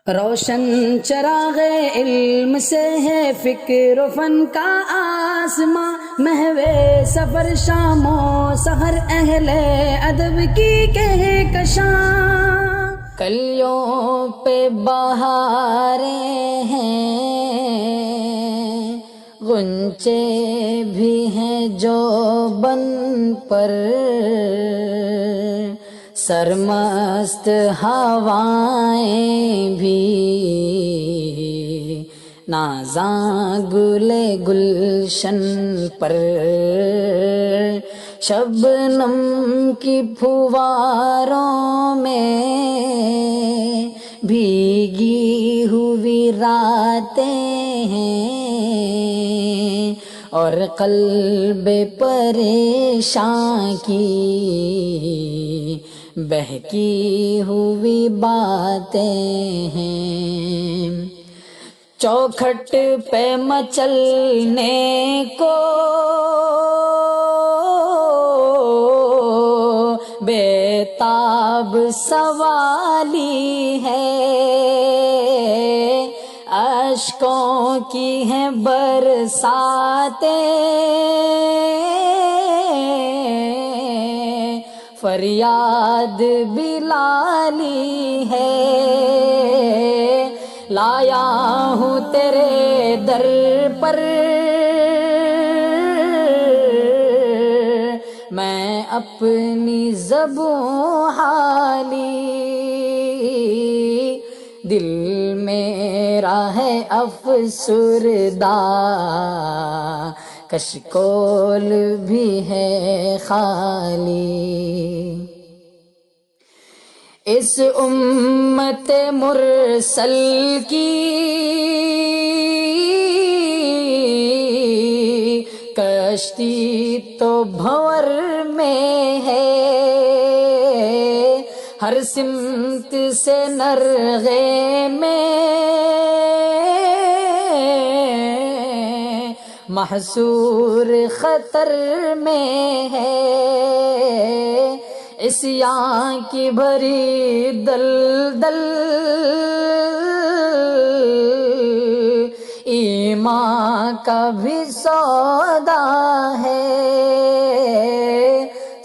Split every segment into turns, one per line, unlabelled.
روشن چراغ علم سے ہے فکر و فن کا آسماں، محو سفر شام و سحر اہل ادب کی کہکشاں۔ کلیوں پہ بہاریں ہیں، غنچے بھی ہیں جو بن پر، سرمست ہوائیں بھی نازاں گل گلشن پر، شبنم کی پھواروں میں بھیگی ہوئی راتیں ہیں، اور قلب پریشاں کی بہکی ہوئی باتیں ہیں۔ چوکھٹ پہ مچلنے کو بے تاب سوالی ہے، اشکوں کی ہیں برساتیں، فریاد بلالی ہے، لایا ہوں تیرے در پر میں اپنی زبوں حالی، دل میرا ہے افسردہ، کشکول بھی ہے خالی۔ اس امت مرسل کی کشتی تو بھنور میں ہے، ہر سمت سے نرغے میں محصور خطر میں ہے، عصیاں کی بھری دلدل ایمان کا بھی سودا ہے،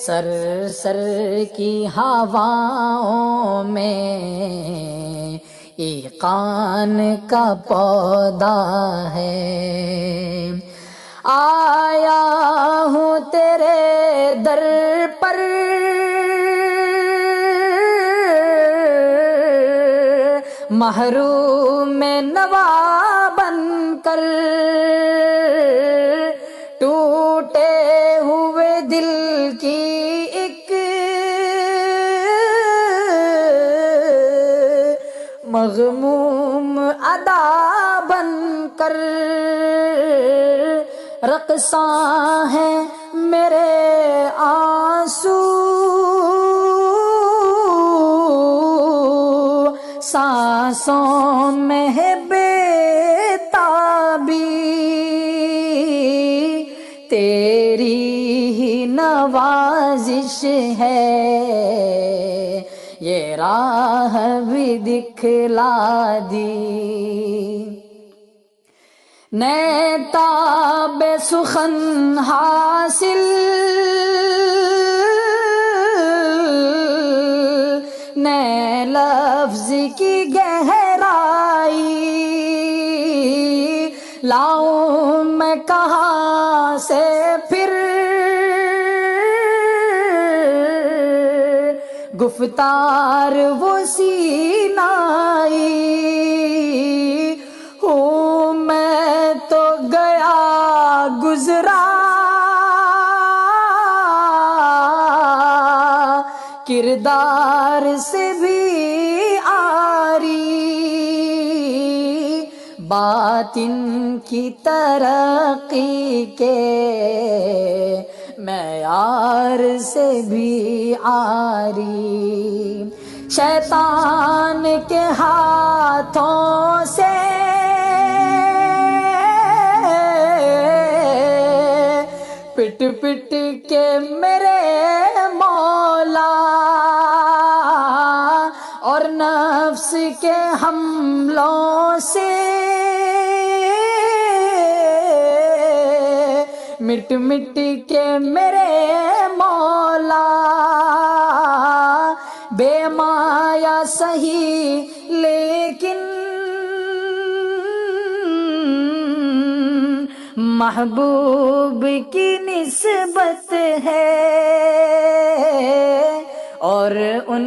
سر سر کی ہواؤں میں ایقان کا پودا ہے، آیا ہوں تیرے در پر محروم نوا بن کر، ٹوٹے ہوئے دل کی ایک مغموم ادا بن کر، رقصاں ہیں میرے آنسو، سانسوں میں ہے بے تابی، تیری ہی نوازش ہے، یہ راہ بھی دکھلا دی، نئے تاب سخن حاصل، نئے لفظ کی گہرائی، لاؤں میں کہاں سے پھر گفتار وہ سینائی، ہوں میں تو گیا گزرا کردار سے بھی آری، باطن کی ترقی کے معیار سے بھی عاری، شیطان کے ہاتھوں سے پٹ پٹ کے میرے مولا، اور نفس کے حملوں سے مٹ مٹ کے میرے مولا، بے مایا سہی لیکن محبوب کی نسبت ہے، اور ان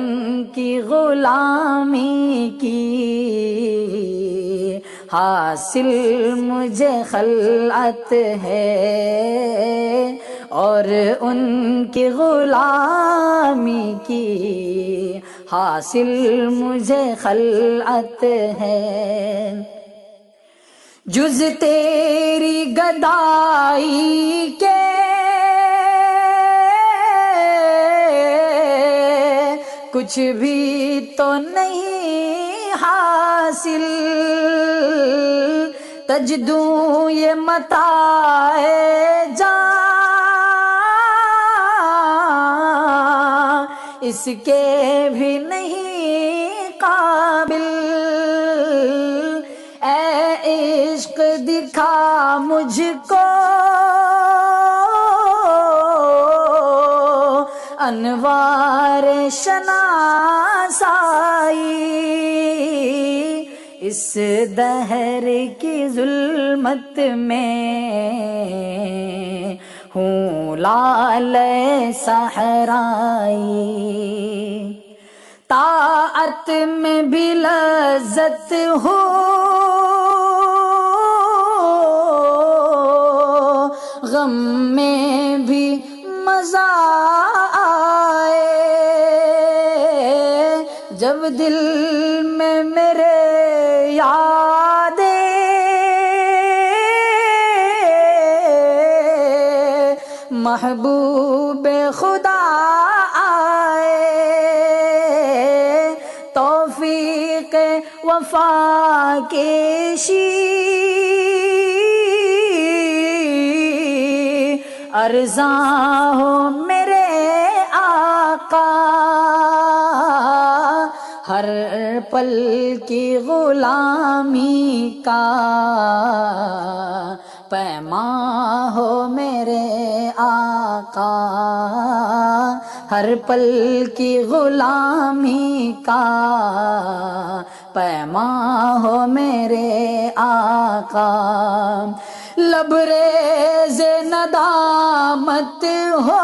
کی غلامی کی حاصل مجھے خلعت ہے، اور ان کی غلامی کی حاصل مجھے خلعت ہے۔ جز تیری گدائی کے کچھ بھی تو نہیں حاصل، تجدوں یہ متاع جاں اس کے بھی نہیں قابل، اے عشق دکھا مجھ کو انوار شناسائی، اس دہر کی ظلمت میں ہوں لعل صحرائی، طاعت میں بھی لذت ہو غم میں بھی مزہ آئے، جب دل میں میرے یاد محبوب خدا آئے، توفیق وفا کیشی ارزاں ہو میرے آقا، ہر پل کی غلامی کا پیماں ہو میرے آقا، ہر پل کی غلامی کا پیماں ہو میرے آقا، لبریز ندامت ہو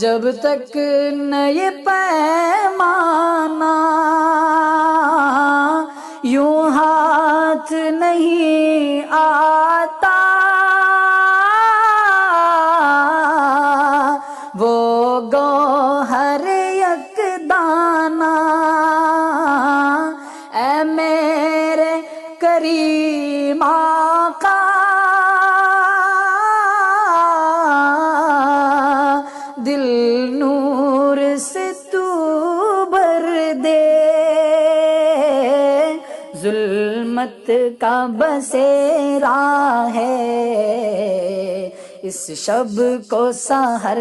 جب تک نہ یہ پیمانہ یوں ہاتھ نہیں آتا، وہ گوہر یک دانہ، اے میرے کریم آقا دل نور سے تو بھر دے، ظلمت کا بسیرا ہے اس شب کو سحر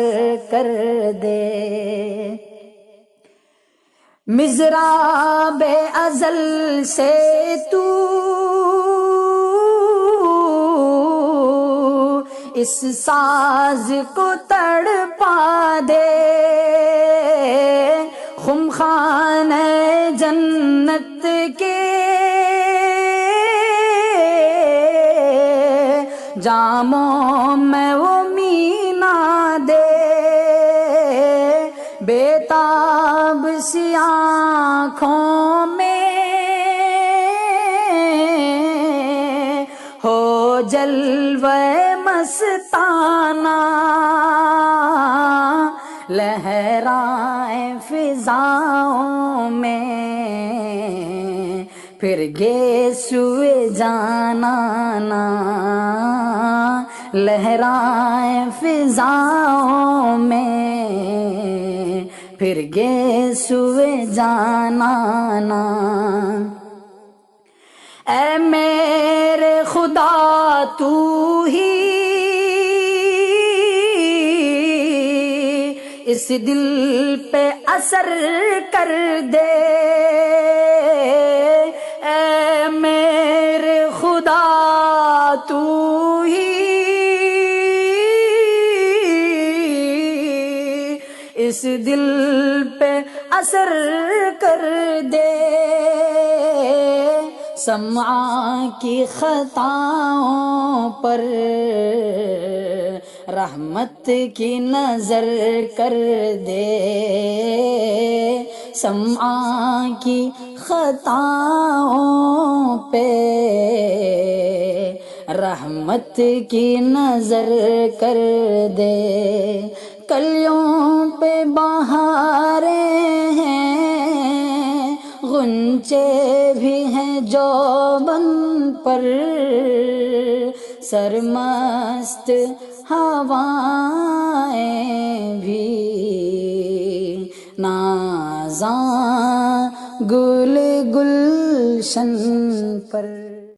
کر دے، مضراب ازل سے تو اس ساز کو تڑپا دے، خمخانہ جنت کے جاموں میں وہ مینا دے، بیتاب سی آنکھوں میں ہو جلوہ مستانہ، لہرائیں فضاؤں میں پھر گے سوئے جانانا، لہرائیں فضاؤں میں پھر گے سوئے جانانا، اے میرے خدا تو ہی اس اس دل پہ اثر کر دے، اے میرے خدا تو ہی اس دل پہ اثر کر دے، سمع کی خطاؤں پر رحمت کی نظر کر دے، سمع کی خطاؤں پہ رحمت کی نظر کر دے، کلیوں پہ بہاریں ہیں، غنچے بھی ہیں جوبن پر، سرمست ہوائیں بھی نازاں گل گلشن پر۔